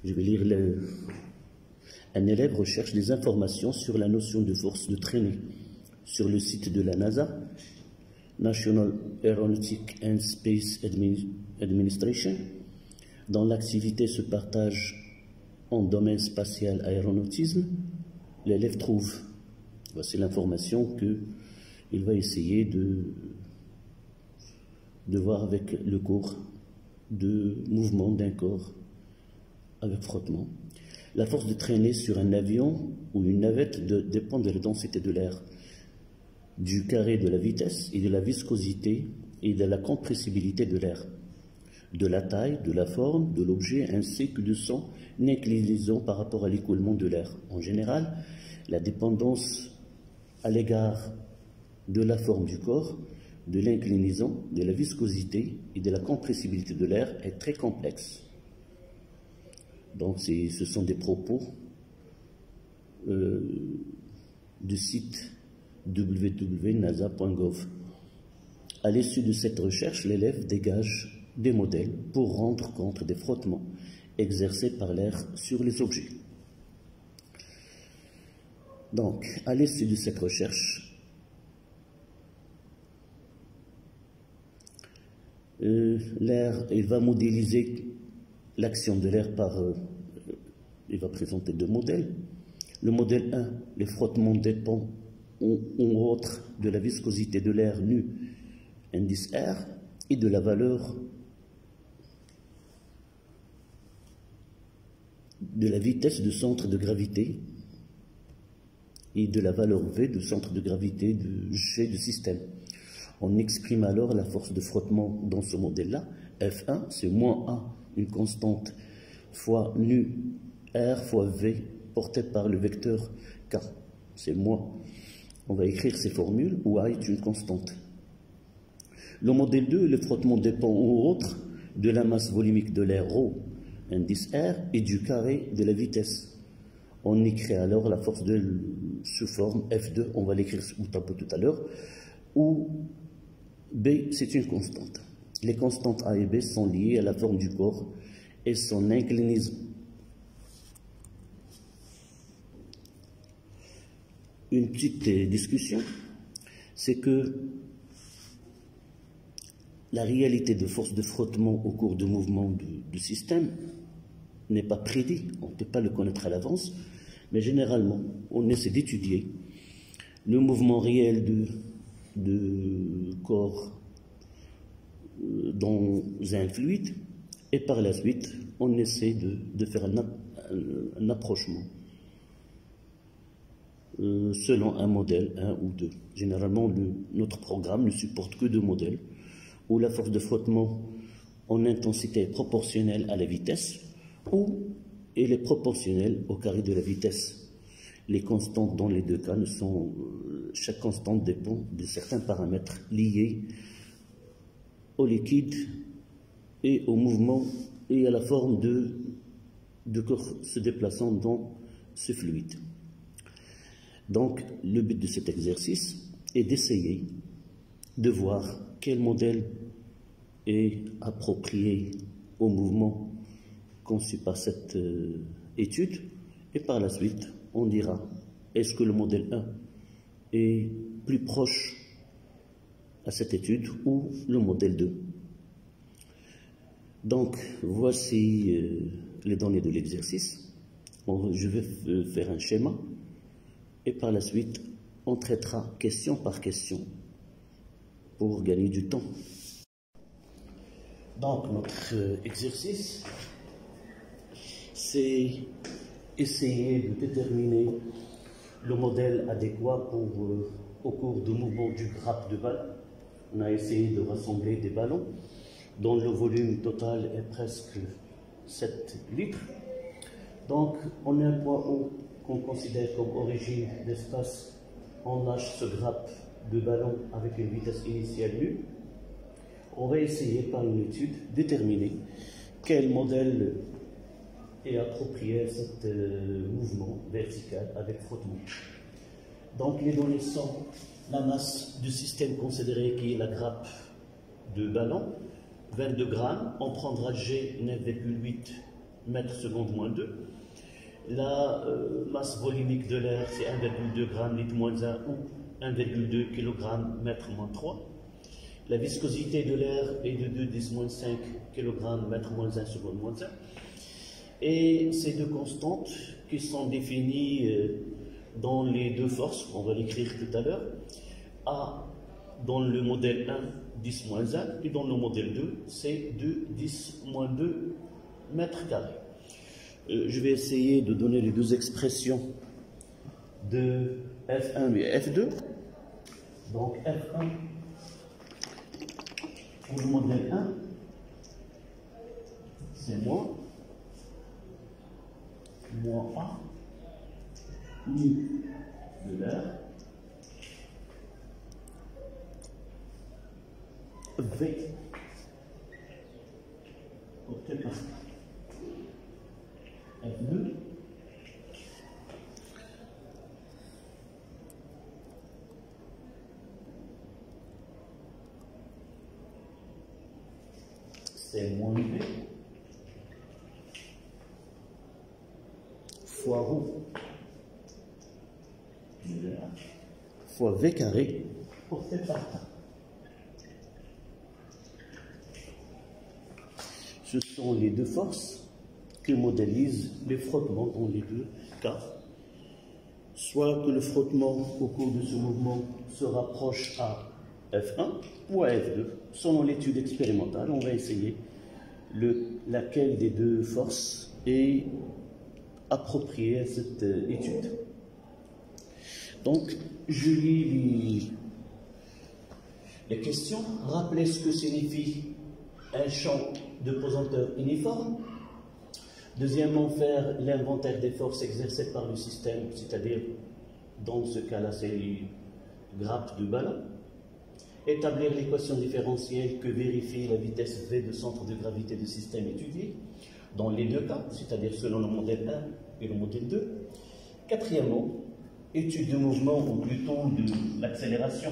Je vais lire un élève recherche des informations sur la notion de force de traînée sur le site de la NASA, National Aeronautic and Space Administration. Dans l'activité se partage en domaine spatial aéronautisme, l'élève trouve, voici l'information qu'il va essayer de voir avec le cours de mouvement d'un corps avec frottement. La force de traînée sur un avion ou une navette dépend de la densité de l'air, du carré de la vitesse et de la viscosité et de la compressibilité de l'air, de la taille, de la forme de l'objet ainsi que de son inclinaison par rapport à l'écoulement de l'air. En général, la dépendance à l'égard de la forme du corps, de l'inclinaison, de la viscosité et de la compressibilité de l'air est très complexe. Donc ce sont des propos du site www.nasa.gov. À l'issue de cette recherche, l'élève dégage des modèles pour rendre compte des frottements exercés par l'air sur les objets. Donc, à l'issue de cette recherche, l'air, il va modéliser l'action de l'air il va présenter deux modèles. Le modèle 1, les frottements dépendent ou autre de la viscosité de l'air nu, indice R, et de la valeur de la vitesse de centre de gravité et de la valeur V de centre de gravité de G du système. On exprime alors la force de frottement dans ce modèle-là. F1, c'est moins 1, une constante, fois nu R fois V, portée par le vecteur K. C'est moins. On va écrire ces formules où A est une constante. Le modèle 2, le frottement dépend ou autre de la masse volumique de l'air ρ, indice R, et du carré de la vitesse. On écrit alors la force sous forme F2, on va l'écrire au tableau tout à l'heure, où B, c'est une constante. Les constantes A et B sont liées à la forme du corps et son inclinaison. Une petite discussion, c'est que la réalité de force de frottement au cours du mouvement du système n'est pas prédit, on ne peut pas le connaître à l'avance, mais généralement, on essaie d'étudier le mouvement réel de corps dans un fluide, et par la suite, on essaie de faire un approchement selon un modèle, un ou deux. Généralement, notre programme ne supporte que deux modèles, où la force de frottement en intensité est proportionnelle à la vitesse, ou elle est proportionnelle au carré de la vitesse. Les constantes dans les deux cas chaque constante dépend de certains paramètres liés au liquide et au mouvement et à la forme de corps se déplaçant dans ce fluide. Donc, le but de cet exercice est d'essayer de voir quel modèle est approprié au mouvement conçu par cette étude, et par la suite, on dira est-ce que le modèle 1 est plus proche à cette étude ou le modèle 2. Donc, voici les données de l'exercice. Je vais faire un schéma. Et par la suite, on traitera question par question pour gagner du temps. Donc, notre exercice, c'est essayer de déterminer le modèle adéquat au cours du mouvement du grappe de balle. On a essayé de rassembler des ballons dont le volume total est presque 7 litres. Donc, on a un point haut qu'on considère comme origine d'espace. On lâche ce grappe de ballon avec une vitesse initiale nue. On va essayer par une étude déterminer quel modèle est approprié à ce mouvement vertical avec frottement. Donc les données sont la masse du système considéré qui est la grappe de ballon, 22 grammes. On prendra G 9,8 mètres secondes moins 2. La masse volumique de l'air, c'est 1,2 g litre moins 1 ou 1,2 kg mètre moins 3. La viscosité de l'air est de 2 10 moins 5 kg mètre moins 1 seconde moins 1. Et ces deux constantes qui sont définies dans les deux forces, on va l'écrire tout à l'heure, A dans le modèle 1, 10 moins 1, et dans le modèle 2, c'est 2, 10 moins 2 mètres carrés. Je vais essayer de donner les deux expressions de F1 et F2. Donc F1 pour le modèle 1, c'est moins A nu de l'air V porté par F2 c'est moins V fois ρ fois V carré porté par A. Ce sont les deux forces qui modélisent les frottements dans les deux cas. Soit que le frottement au cours de ce mouvement se rapproche à F1 ou à F2. Selon l'étude expérimentale, on va essayer laquelle des deux forces est appropriée à cette étude. Donc, je lis les questions. Rappelez ce que signifie un champ de pesanteur uniforme. Deuxièmement, faire l'inventaire des forces exercées par le système, c'est-à-dire, dans ce cas-là, c'est les grappes de ballon. Établir l'équation différentielle que vérifie la vitesse V de centre de gravité du système étudié, dans les deux cas, c'est-à-dire selon le modèle 1 et le modèle 2. Quatrièmement, étude de mouvement, ou plutôt de l'accélération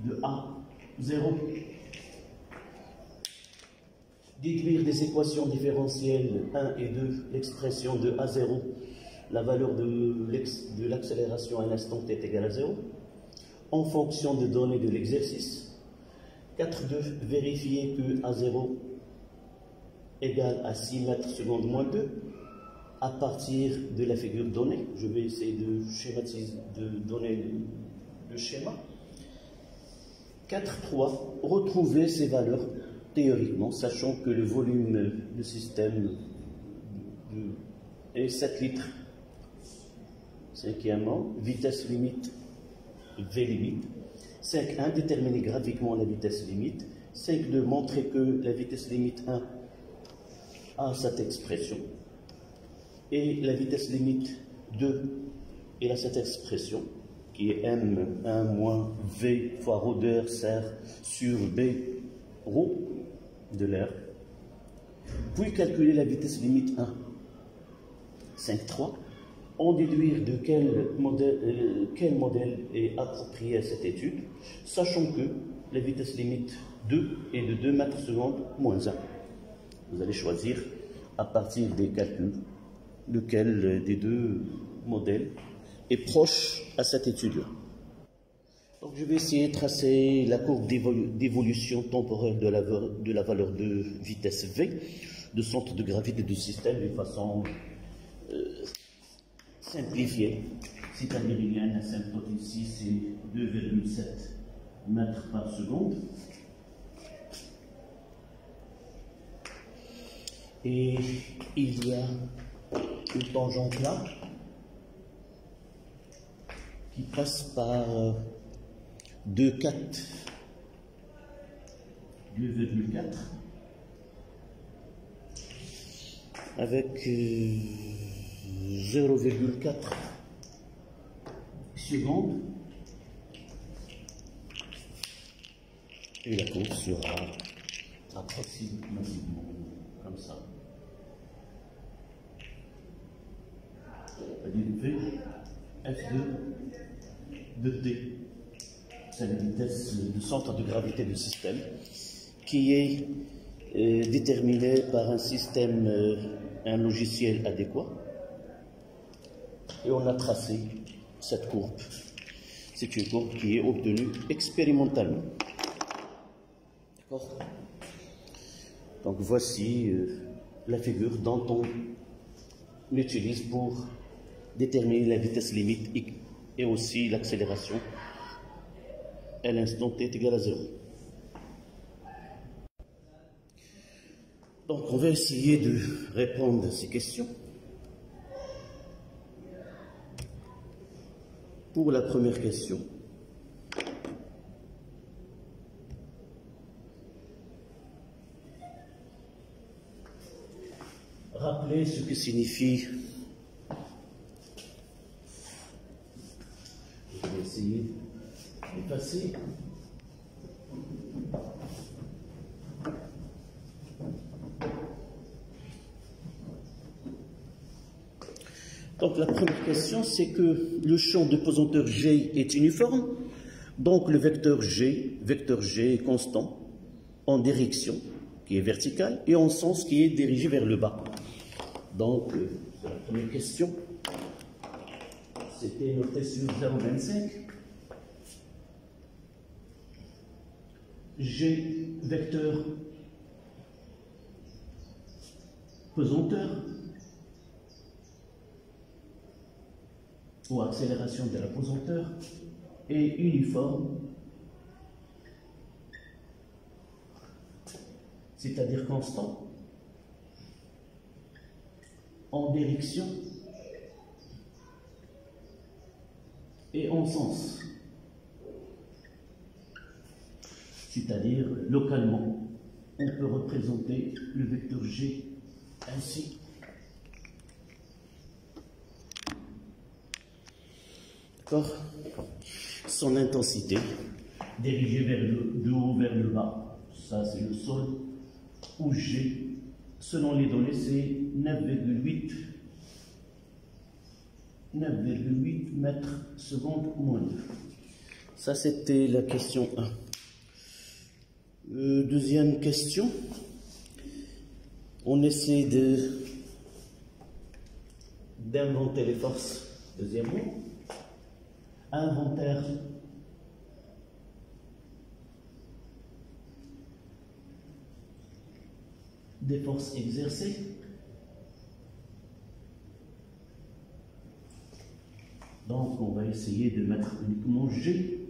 de A0. Déduire des équations différentielles 1 et 2, l'expression de A0, la valeur de l'accélération à l'instant t est égale à 0, en fonction des données de l'exercice. 4.2, vérifier que A0 égale à 6 mètres secondes moins 2, à partir de la figure donnée. Je vais essayer de schématiser, de donner le schéma. 4.3, retrouver ces valeurs théoriquement, sachant que le volume du système est 7 litres. Cinquièmement, vitesse limite, V limite. 5.1, déterminer graphiquement la vitesse limite. 5.2, montrer que la vitesse limite 1 a cette expression. Et la vitesse limite 2 est à cette expression, qui est M1 moins V fois ρ de l'air serre sur B ρ de l'air. Puis calculer la vitesse limite 1. 5.3. En déduire de quel modèle est approprié à cette étude, sachant que la vitesse limite 2 est de 2 mètres secondes moins 1. Vous allez choisir à partir des calculs lequel des deux modèles est proche à cette étude-là. Donc je vais essayer de tracer la courbe d'évolution temporaire de la valeur de vitesse V, de centre de gravité du système d'une façon simplifiée. C'est-à-dire il y a un asymptote ici, c'est 2,7 mètres par seconde. Et il y a une tangente là qui passe par 2,4 avec 0,4 secondes et la courbe sera approximativement comme ça. V F2 de T, c'est la vitesse du centre de gravité du système qui est déterminé par un système, un logiciel adéquat. Et on a tracé cette courbe. C'est une courbe qui est obtenue expérimentalement. D'accord? Donc voici la figure dont on l'utilise pour déterminer la vitesse limite et aussi l'accélération à l'instant t est égal à 0. Donc on va essayer de répondre à ces questions. Pour la première question, rappelez ce que signifie. Je vais essayer d'effacer. Donc la première question, c'est que le champ de pesanteur G est uniforme, donc le vecteur G est constant en direction qui est verticale et en sens qui est dirigé vers le bas. Donc c'est la première question. C'était noté sur 0,25. G vecteur pesanteur ou accélération de la pesanteur est uniforme, c'est-à-dire constant, en direction et en sens, c'est-à-dire localement, on peut représenter le vecteur G ainsi. Son intensité dirigée vers de haut vers le bas, ça c'est le sol, où G, selon les données, c'est 9,8 mètres secondes moins 2. Ça c'était la question 1. Deuxième question, on essaie d'inventer les forces. Deuxième mot. Inventaire des forces exercées. Donc on va essayer de mettre uniquement G.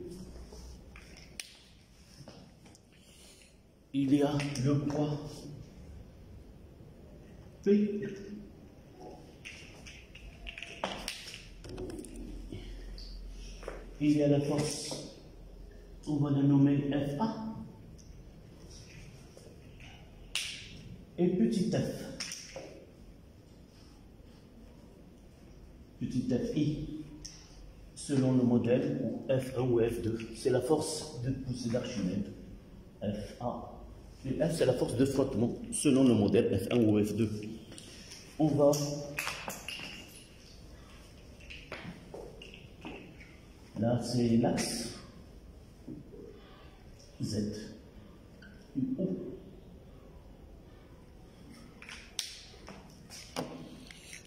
Il y a le poids P. Il y a la force, on va la nommer FA, et petit f, petit fi, selon le modèle, ou F1 ou F2, c'est la force de poussée d'Archimède, FA, et F c'est la force de frottement, selon le modèle F1 ou F2. On va là, c'est l'axe Z, U.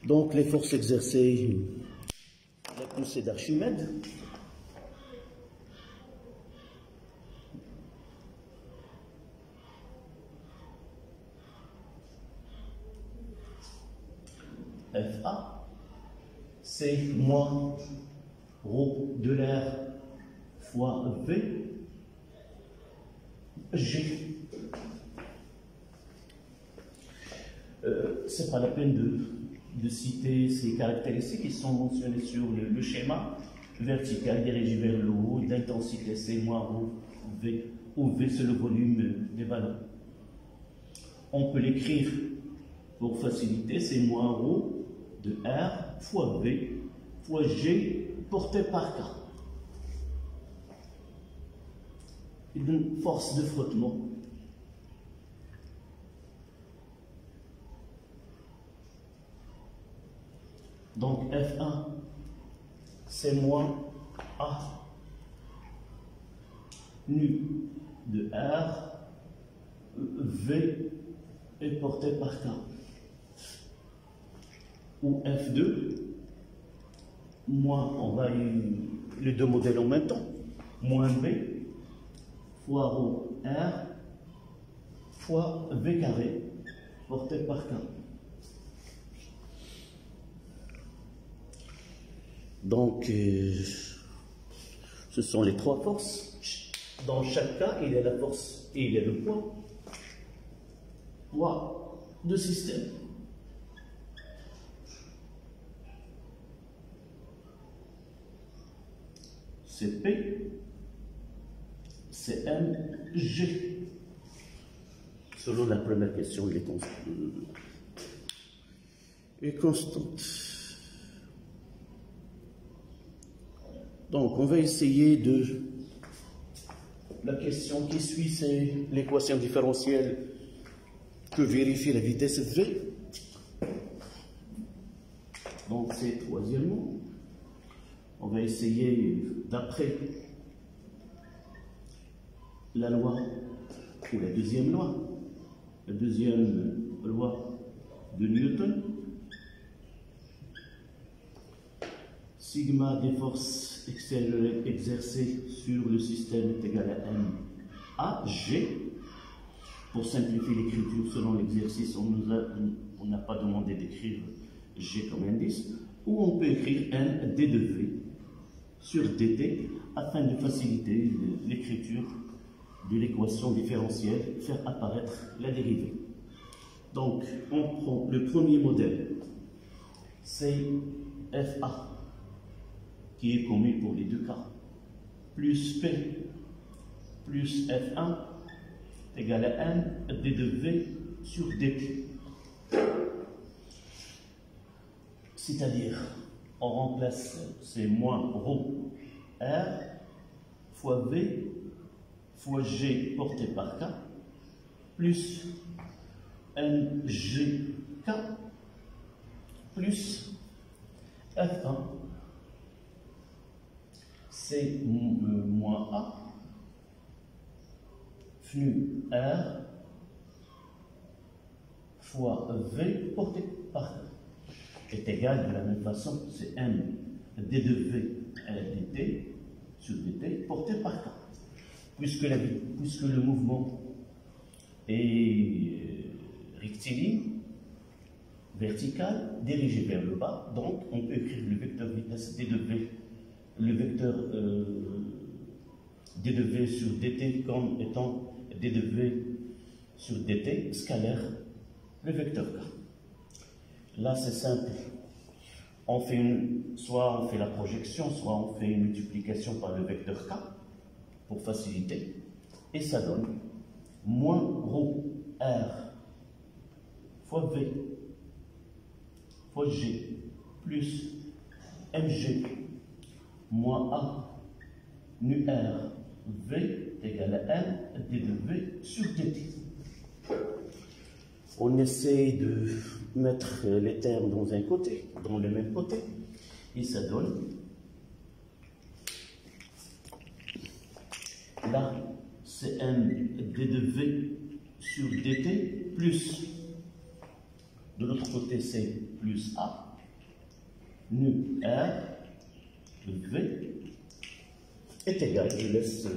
Donc, les forces exercées, la poussée d'Archimède, FA, c'est moins ρ de l'air fois V, G. C'est pas la peine de citer ces caractéristiques qui sont mentionnées sur le schéma vertical dirigé vers le haut, d'intensité C moins ρ V, où V c'est le volume des ballons. On peut l'écrire pour faciliter, c'est moins ρ de R fois V fois G porté par K. Une force de frottement. Donc F1, c'est moins A nu de R, V est porté par K. Ou F2, moins, on va les deux modèles en même temps, moins B fois rho R fois V carré porté par K. Donc, ce sont les trois forces. Dans chaque cas, il y a la force et il y a le poids. Poids de système. C'est P, c'est M, G. Selon la première question, il est constante. Donc, on va essayer de... La question qui suit, c'est l'équation différentielle que vérifie la vitesse V. Donc, c'est troisièmement. On va essayer, d'après la loi, ou la deuxième loi de Newton, sigma des forces extérieures exercées sur le système est égal à M à G. Pour simplifier l'écriture selon l'exercice, on n'a pas demandé d'écrire G comme indice, ou on peut écrire N d de V sur dt afin de faciliter l'écriture de l'équation différentielle, faire apparaître la dérivée. Donc, on prend le premier modèle, c'est FA, qui est commun pour les deux cas, plus P plus F1 égale à N d de V sur dt. C'est-à-dire, on remplace, c'est moins rho R fois V fois G porté par K plus NGK plus F1, c'est moins A flux R fois V porté par K est égal de la même façon, c'est M d de V dt sur dt porté par K. Puisque le mouvement est rectiligne, vertical, dirigé vers le bas, donc on peut écrire le vecteur vitesse d de V, le vecteur d de V sur dt comme étant d de V sur dt scalaire, le vecteur K. Là, c'est simple. Soit on fait la projection, soit on fait une multiplication par le vecteur K pour faciliter. Et ça donne moins rho R fois V fois G plus mg moins A nu R V égale à M d de V sur dt. On essaie de mettre les termes dans un côté, dans le même côté, et ça donne, là, c'est M d de V sur dt, plus, de l'autre côté, c'est plus A, nu R, V, est égal, je laisse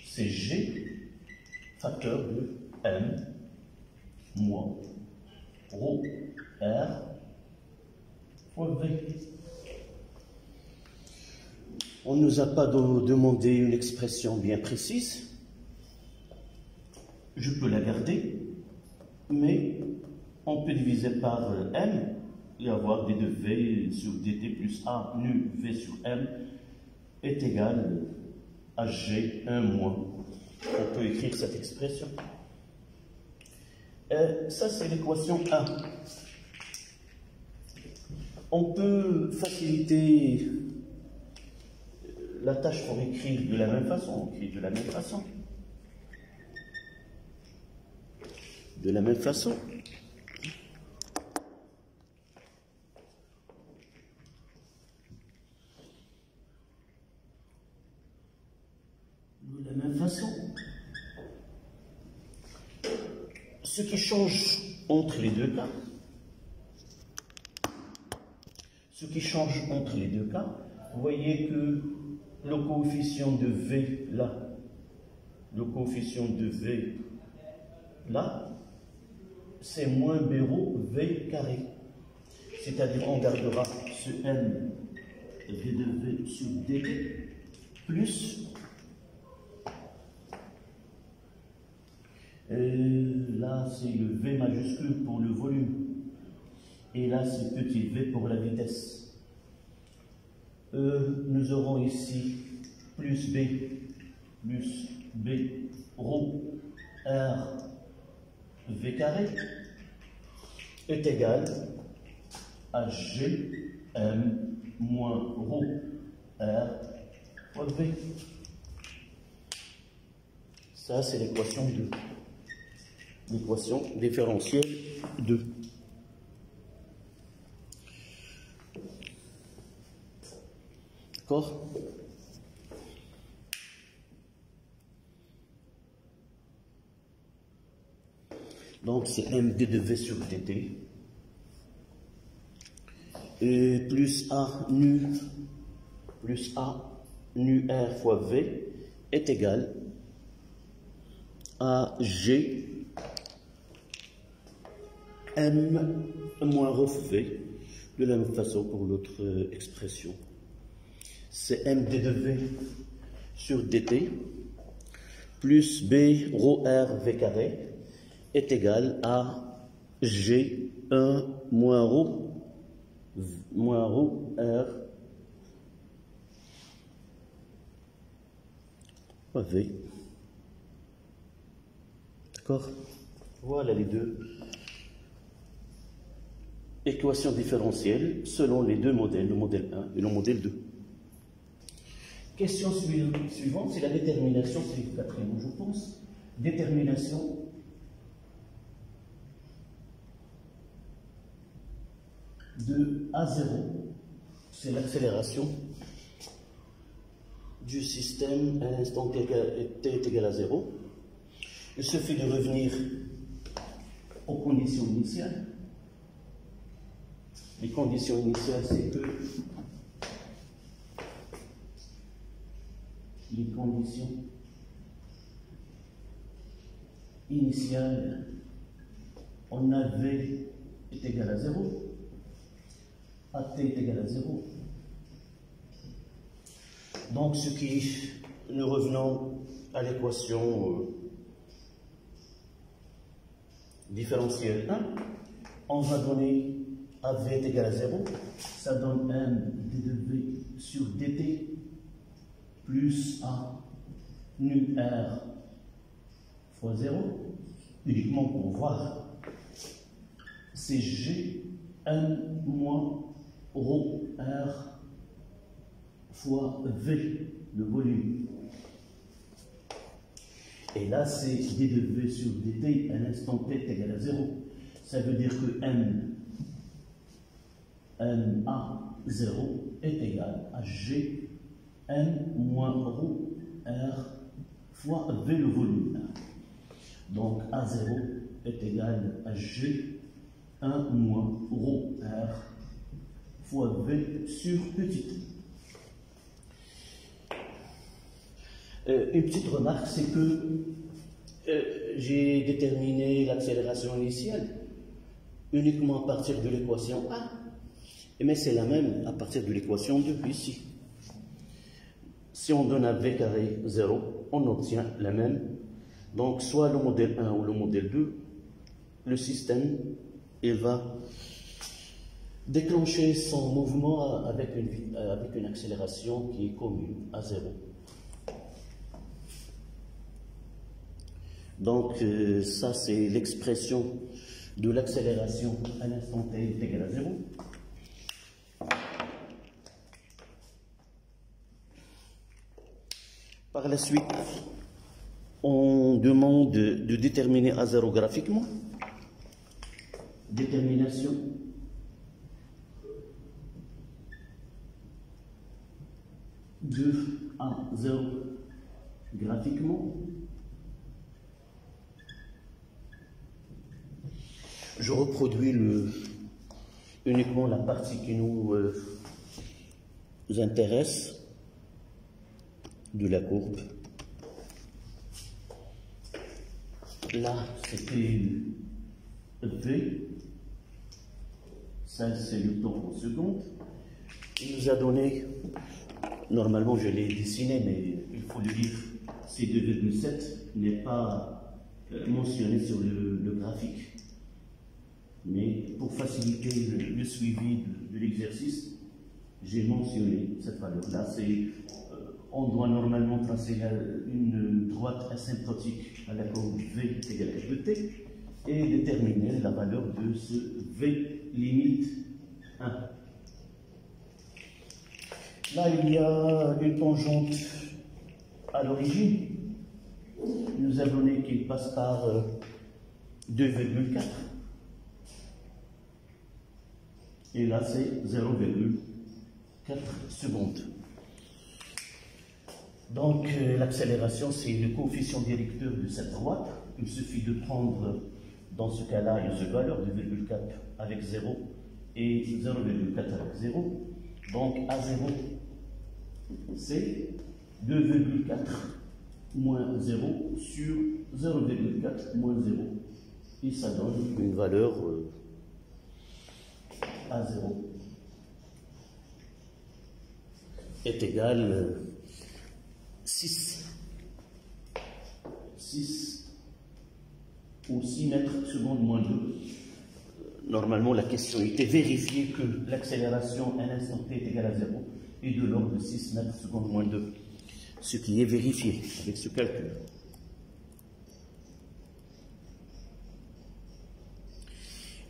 c'est G, facteur de M, moins rho R fois V. On ne nous a pas demandé une expression bien précise. Je peux la garder, mais on peut diviser par M et avoir d de V sur dt plus A nu V sur M est égal à G1 moins. On peut écrire cette expression. Ça, c'est l'équation 1. On peut faciliter la tâche pour écrire de la même façon. On écrit de la même façon. De la même façon. Ce qui change entre les deux cas, vous voyez que le coefficient de V là, c'est moins B-ρ V carré. C'est-à-dire on gardera ce M V de V sur dt plus là c'est le V majuscule pour le volume et là c'est petit v pour la vitesse. Nous aurons ici plus B ρ R V carré est égal à G M moins ρ R fois V. Ça, c'est l'équation 2. L'équation différentielle 2. D'accord? Donc, c'est md de V sur dt. Et plus A nu R fois V est égal à G M moins ρ V, de la même façon pour l'autre expression. C'est md de V sur dt plus B ρ R V carré est égal à G1 moins ρ R fois V. D'accord? Voilà les deux équations différentielles selon les deux modèles, le modèle 1 et le modèle 2. Question suivante, c'est la détermination, c'est le quatrième, je pense. Détermination de A0, c'est l'accélération du système à l'instant t est égal à 0. Il suffit de revenir aux conditions initiales. Les conditions initiales, c'est que les conditions initiales, on a V est égal à 0, AT est égal à 0. Donc, nous revenons à l'équation différentielle 1, on va donner AV est égal à 0, ça donne M d de V sur dt plus A nu R fois 0, uniquement pour voir, c'est G M moins ρ R fois V, le volume. Et là, c'est d de V sur dt à l'instant t est égal à 0. Ça veut dire que MA0 est égal à G M moins ρ R fois V, le volume. Donc A0 est égal à G 1 moins ρ R fois V sur petit. Une petite remarque, c'est que j'ai déterminé l'accélération initiale uniquement à partir de l'équation A, mais c'est la même à partir de l'équation 2 ici. Si on donne à V carré 0, on obtient la même. Donc, soit le modèle 1 ou le modèle 2, le système, il va déclencher son mouvement avec une accélération qui est commune à 0. Donc, ça, c'est l'expression de l'accélération à l'instant t est égal à 0. Par la suite, on demande de déterminer A0 graphiquement. Détermination de A0 graphiquement. Je reproduis uniquement la partie qui nous intéresse de la courbe. Là, c'était V. Ça, c'est le temps en secondes. Il nous a donné, normalement je l'ai dessiné, mais il faut le dire, c'est 2,7 n'est pas mentionné sur le graphique. Mais pour faciliter le suivi de l'exercice, j'ai mentionné cette valeur-là. On doit normalement tracer une droite asymptotique à la courbe V égale f de t et déterminer la valeur de ce V limite 1. Là, il y a une tangente à l'origine. Il nous a donné qu'il passe par 2,4. Et là, c'est 0,4 secondes. Donc, l'accélération, c'est le coefficient directeur de cette droite. Il suffit de prendre, dans ce cas-là, une valeur, 2,4 avec 0 et 0,4 avec 0. Donc, A0, c'est 2,4 moins 0 sur 0,4 moins 0. Et ça donne une valeur A0 est égal 6 ou 6 mètres secondes moins 2. Normalement, la question était vérifiée que l'accélération à un instant t est égale à 0 et de l'ordre de 6 mètres secondes moins 2. Ce qui est vérifié avec ce calcul.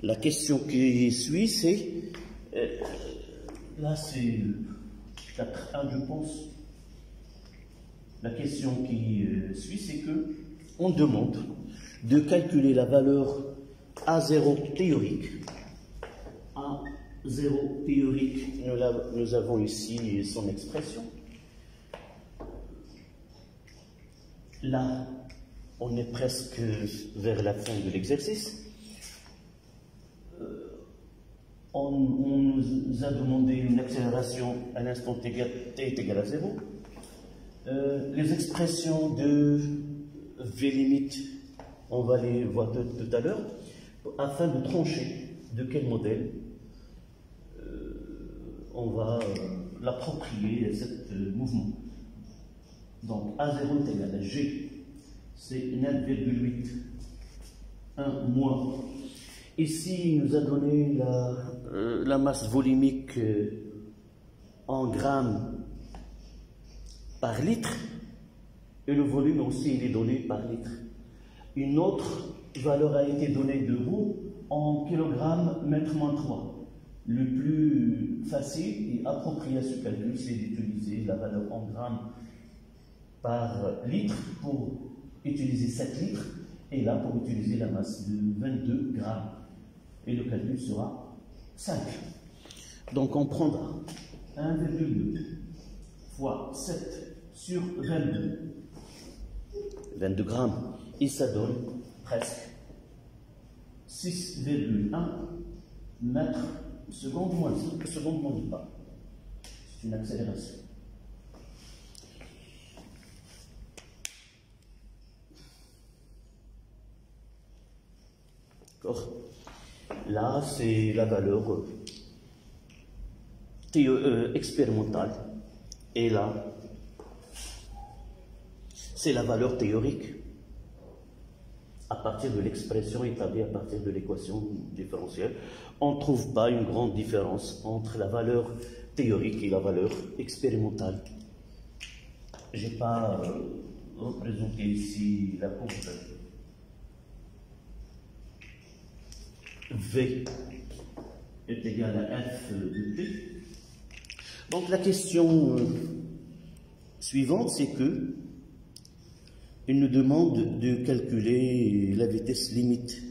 La question qui suit, c'est, là c'est 4A, je pense. La question qui suit, c'est que on demande de calculer la valeur A0 théorique. A0 théorique, nous avons ici son expression. Là, on est presque vers la fin de l'exercice. On nous a demandé une accélération à l'instant t est égal à 0. Les expressions de V limite, on va les voir tout à l'heure, afin de trancher de quel modèle on va l'approprier à ce mouvement. Donc A0 est égal à G, c'est 9,8, 1 moins. Ici, il nous a donné la masse volumique en grammes par litre, et le volume aussi il est donné par litre. Une autre valeur a été donnée de roue en kilogrammes mètre moins 3. Le plus facile et approprié à ce calcul, c'est d'utiliser la valeur en grammes par litre pour utiliser 7 litres, et là pour utiliser la masse de 22 grammes. Et le calcul sera 5. Donc on prendra 1,2 fois 7 sur 22. 22 grammes. Et ça donne presque 6,1 mètres seconde moins 5 secondes moins pas. C'est une accélération. D'accord. Là, c'est la valeur expérimentale. Et là, c'est la valeur théorique à partir de l'expression établie à partir de l'équation différentielle. On ne trouve pas une grande différence entre la valeur théorique et la valeur expérimentale. Je n'ai pas représenté ici la courbe V est égal à F de T. Donc la question suivante, c'est que il nous demande de calculer la vitesse limite.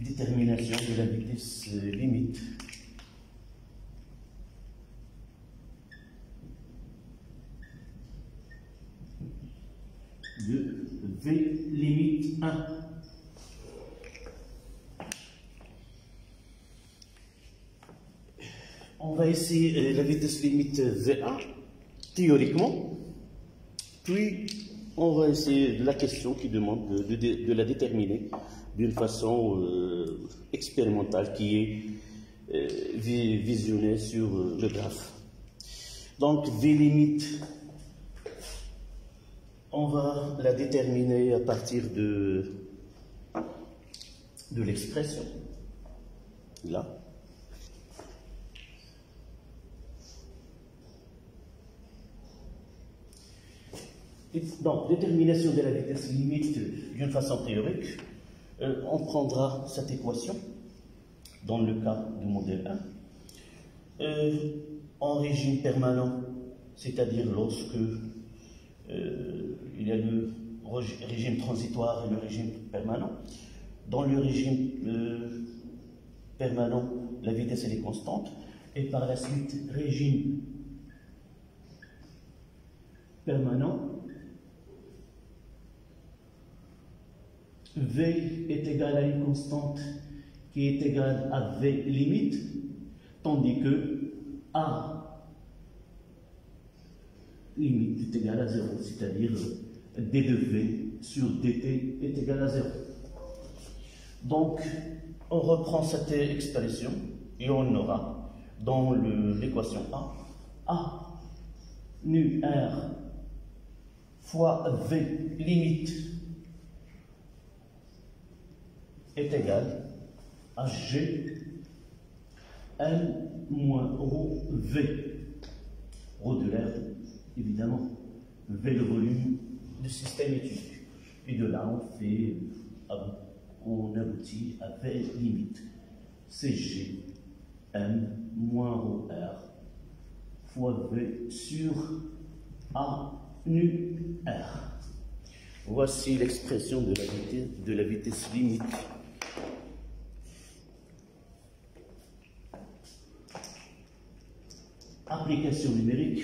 Détermination de la vitesse limite. De V limite 1. On va essayer la vitesse limite V1, théoriquement, puis on va essayer la question qui demande de la déterminer d'une façon expérimentale qui est visionnée sur le graphe. Donc V limite, on va la déterminer à partir de l'expression, là. Donc, détermination de la vitesse limite d'une façon théorique, on prendra cette équation dans le cas du modèle 1 en régime permanent, c'est-à-dire lorsque il y a le régime transitoire et le régime permanent. Dans le régime permanent, la vitesse elle est constante, et par la suite, régime permanent, V est égal à une constante qui est égale à V limite, tandis que A limite est égal à 0, c'est-à-dire d de V sur dt est égal à 0. Donc, on reprend cette expression et on aura dans l'équation A nu R fois V limite est égal à G N moins ρ V. Rho de l'air, évidemment. V le volume du système étudié. Et de là, on aboutit à V limite. C'est G M moins ρ R fois V sur A nu R. Voici l'expression de la vitesse limite. Application numérique.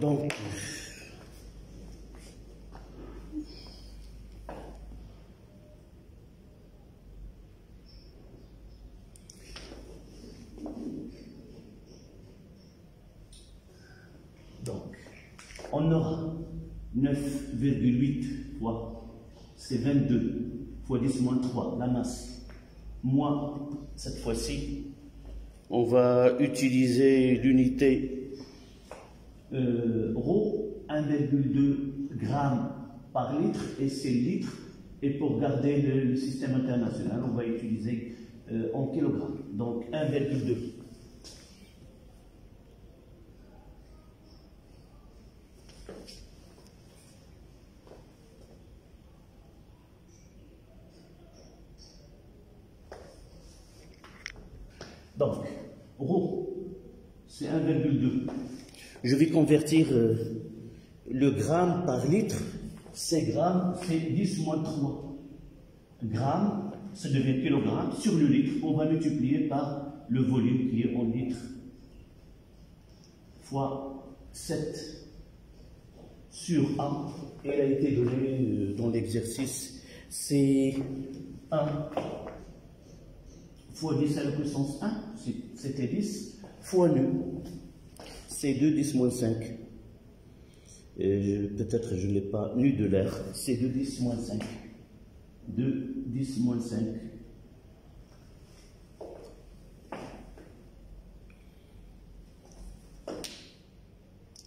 Donc, on aura 9,8 fois, c'est 22 fois 10 moins 3, la masse. Moins, cette fois-ci, on va utiliser l'unité ρ, 1,2 grammes par litre, et c'est litres. Et pour garder le système international, on va utiliser en kilogrammes. Donc 1,2. Donc, ρ, c'est 1,2. Je vais convertir le gramme par litre. C'est gramme, c'est 10 moins 3. Gramme, ça devient kilogramme. Sur le litre, on va multiplier par le volume qui est en litres. Fois 7 sur A. Elle a été donnée dans l'exercice. C'est 1 fois 10 à la puissance 1, c'était 10, fois nu, c'est 2, 10 moins 5. Peut-être je ne l'ai pas, nu de l'air, c'est 2, 10 moins 5. 2, 10 moins 5.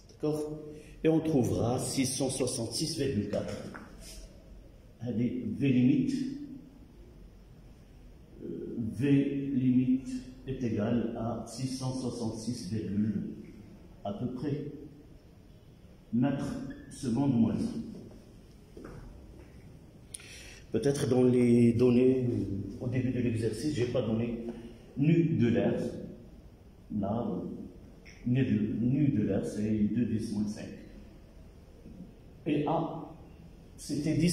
D'accord? Et on trouvera 666,4. Allez, V limite. V limite est égal à 666, à peu près mètres secondes moins. Peut-être dans les données au début de l'exercice, je n'ai pas donné nu de l'air. Là, nu de l'air, c'est 2 10 moins 5. Et A, c'était 10.